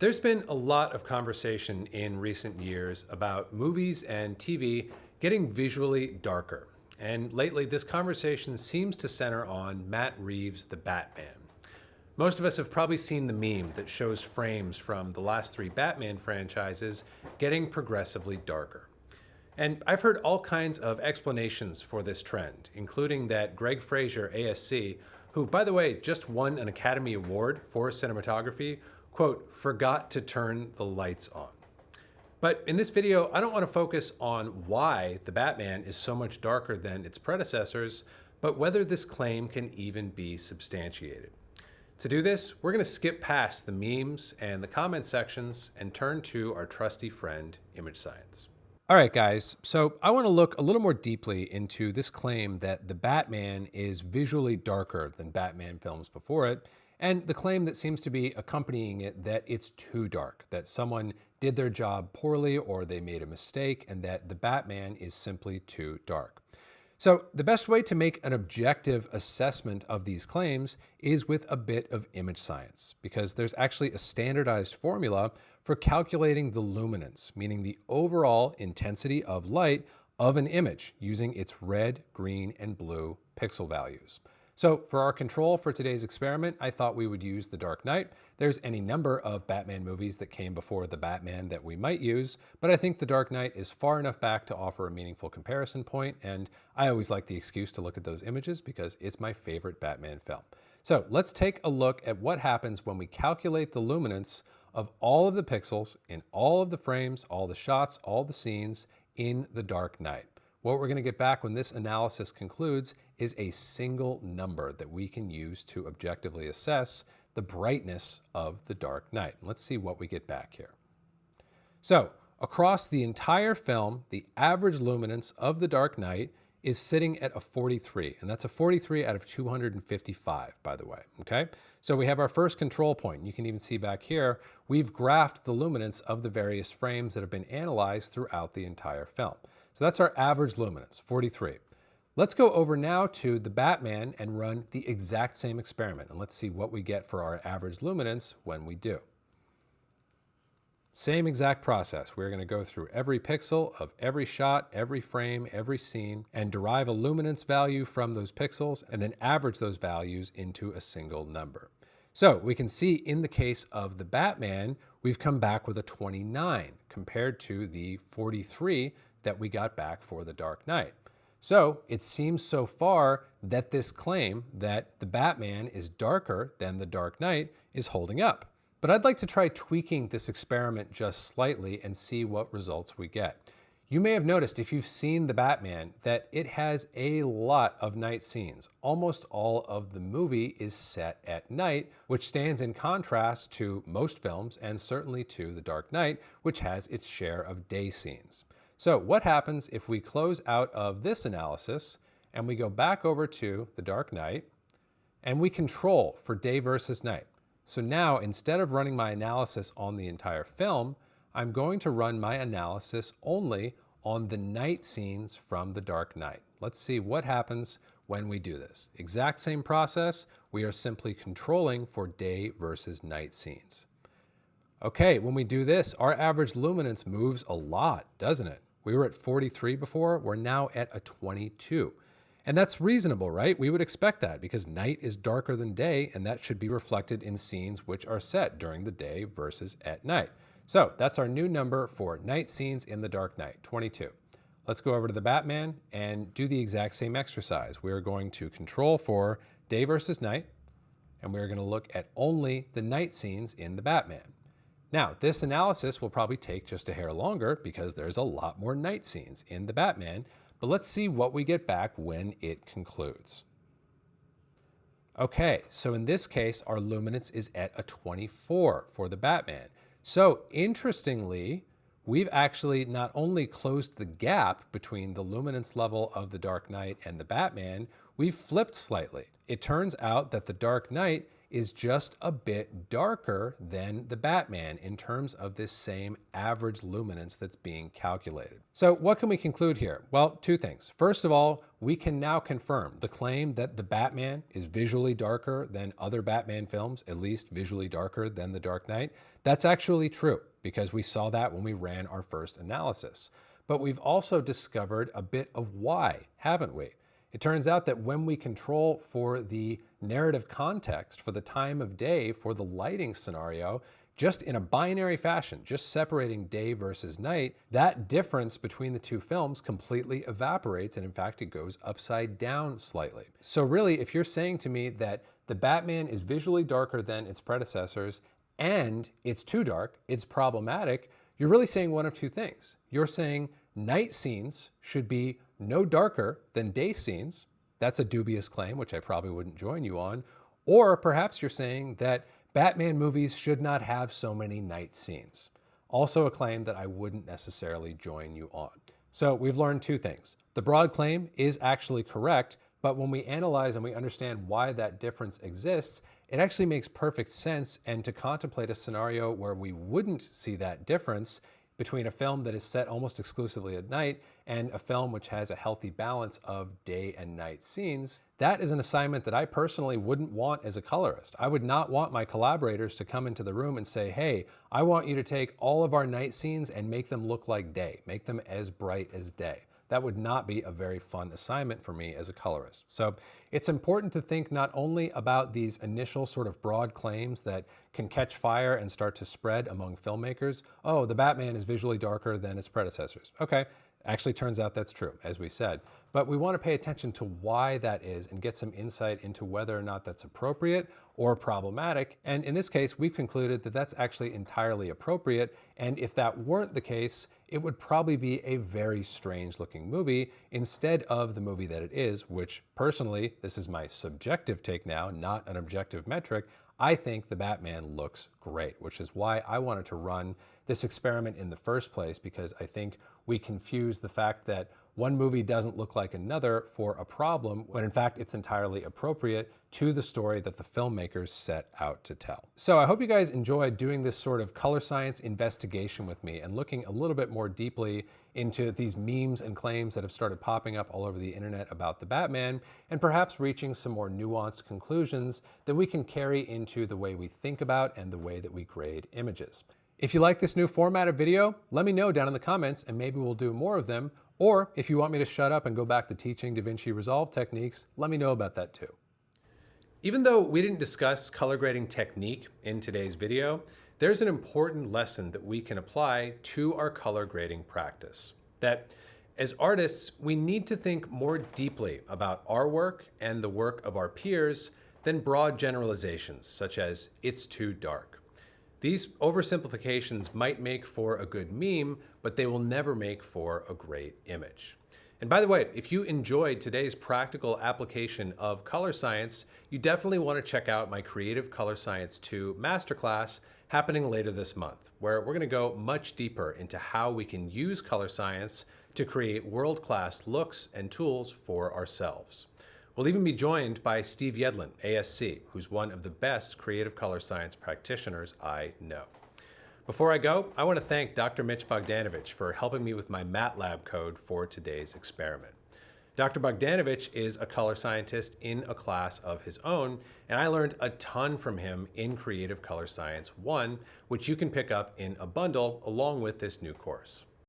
There's been a lot of conversation in recent years about movies and TV getting visually darker. And lately, this conversation seems to center on Matt Reeves' The Batman. Most of us have probably seen the meme that shows frames from the last three Batman franchises getting progressively darker. And I've heard all kinds of explanations for this trend, including that Greg Fraser, ASC, who, by the way, just won an Academy Award for cinematography, quote, forgot to turn the lights on. But in this video, I don't want to focus on why the Batman is so much darker than its predecessors, but whether this claim can even be substantiated. To do this, we're going to skip past the memes and the comment sections and turn to our trusty friend, image science. All right, guys, so I want to look a little more deeply into this claim that the Batman is visually darker than Batman films before it, and the claim that seems to be accompanying it that it's too dark, that someone did their job poorly or they made a mistake, and that the Batman is simply too dark. So the best way to make an objective assessment of these claims is with a bit of image science, because there's actually a standardized formula for calculating the luminance, meaning the overall intensity of light of an image using its red, green, and blue pixel values. So for our control for today's experiment, I thought we would use The Dark Knight. There's any number of Batman movies that came before the Batman that we might use, but I think The Dark Knight is far enough back to offer a meaningful comparison point, and I always like the excuse to look at those images because it's my favorite Batman film. So let's take a look at what happens when we calculate the luminance of all of the pixels in all of the frames, all the shots, all the scenes in The Dark Knight. What we're going to get back when this analysis concludes is a single number that we can use to objectively assess the brightness of the Dark Knight. Let's see what we get back here. So, across the entire film, the average luminance of the Dark Knight is sitting at a 43, and that's a 43 out of 255, by the way, okay? So we have our first control point. You can even see back here, we've graphed the luminance of the various frames that have been analyzed throughout the entire film. So that's our average luminance, 43. Let's go over now to the Batman and run the exact same experiment, and let's see what we get for our average luminance when we do. Same exact process. We're going to go through every pixel of every shot, every frame, every scene, and derive a luminance value from those pixels, and then average those values into a single number. So we can see in the case of the Batman, we've come back with a 29 compared to the 43 that we got back for the Dark Knight. So it seems so far that this claim that the Batman is darker than the Dark Knight is holding up. But I'd like to try tweaking this experiment just slightly and see what results we get. You may have noticed if you've seen the Batman that it has a lot of night scenes. Almost all of the movie is set at night, which stands in contrast to most films and certainly to The Dark Knight, which has its share of day scenes. So what happens if we close out of this analysis and we go back over to The Dark Knight and we control for day versus night? So now instead of running my analysis on the entire film, I'm going to run my analysis only on the night scenes from The Dark Knight. Let's see what happens when we do this. Exact same process, we are simply controlling for day versus night scenes. Okay, when we do this, our average luminance moves a lot, doesn't it? We were at 43 before, we're now at a 22. And that's reasonable, right? We would expect that because night is darker than day, and that should be reflected in scenes which are set during the day versus at night. So that's our new number for night scenes in The Dark Knight, 22. Let's go over to the Batman and do the exact same exercise. We are going to control for day versus night, and we're going to look at only the night scenes in the Batman. Now, this analysis will probably take just a hair longer because there's a lot more night scenes in the Batman, but let's see what we get back when it concludes. Okay, so in this case, our luminance is at a 24 for the Batman. So interestingly, we've actually not only closed the gap between the luminance level of the Dark Knight and the Batman, we've flipped slightly. It turns out that the Dark Knight is just a bit darker than the Batman in terms of this same average luminance that's being calculated. So what can we conclude here? Well, two things. First of all, we can now confirm the claim that the Batman is visually darker than other Batman films, at least visually darker than The Dark Knight. That's actually true, because we saw that when we ran our first analysis. But we've also discovered a bit of why, haven't we? It turns out that when we control for the narrative context, for the time of day, for the lighting scenario, just in a binary fashion, just separating day versus night, that difference between the two films completely evaporates, and in fact, it goes upside down slightly. So really, if you're saying to me that the Batman is visually darker than its predecessors, and it's too dark, it's problematic, you're really saying one of two things. You're saying night scenes should be no darker than day scenes. That's a dubious claim, which I probably wouldn't join you on. Or perhaps you're saying that Batman movies should not have so many night scenes. Also a claim that I wouldn't necessarily join you on. So we've learned two things. The broad claim is actually correct, but when we analyze and we understand why that difference exists, it actually makes perfect sense. And to contemplate a scenario where we wouldn't see that difference between a film that is set almost exclusively at night and a film which has a healthy balance of day and night scenes, that is an assignment that I personally wouldn't want as a colorist. I would not want my collaborators to come into the room and say, hey, I want you to take all of our night scenes and make them look like day, make them as bright as day. That would not be a very fun assignment for me as a colorist. So it's important to think not only about these initial sort of broad claims that can catch fire and start to spread among filmmakers. Oh, the Batman is visually darker than its predecessors. Okay, actually turns out that's true, as we said. But we want to pay attention to why that is and get some insight into whether or not that's appropriate or problematic. And in this case, we've concluded that that's actually entirely appropriate. And if that weren't the case, it would probably be a very strange looking movie instead of the movie that it is, which personally, this is my subjective take now, not an objective metric, I think the Batman looks great, which is why I wanted to run this experiment in the first place, because I think we confuse the fact that one movie doesn't look like another for a problem, when in fact it's entirely appropriate to the story that the filmmakers set out to tell. So I hope you guys enjoyed doing this sort of color science investigation with me and looking a little bit more deeply into these memes and claims that have started popping up all over the internet about the Batman, and perhaps reaching some more nuanced conclusions that we can carry into the way we think about and the way that we grade images. If you like this new format of video, let me know down in the comments and maybe we'll do more of them. Or if you want me to shut up and go back to teaching DaVinci Resolve techniques, let me know about that too. Even though we didn't discuss color grading technique in today's video, there's an important lesson that we can apply to our color grading practice. That as artists, we need to think more deeply about our work and the work of our peers than broad generalizations such as "it's too dark." These oversimplifications might make for a good meme, but they will never make for a great image. And by the way, if you enjoyed today's practical application of color science, you definitely want to check out my Creative Color Science 2 masterclass happening later this month, where we're going to go much deeper into how we can use color science to create world-class looks and tools for ourselves. We'll even be joined by Steve Yedlin, ASC, who's one of the best creative color science practitioners I know. Before I go, I want to thank Dr. Mitch Bogdanovich for helping me with my MATLAB code for today's experiment. Dr. Bogdanovich is a color scientist in a class of his own, and I learned a ton from him in Creative Color Science 1, which you can pick up in a bundle along with this new course.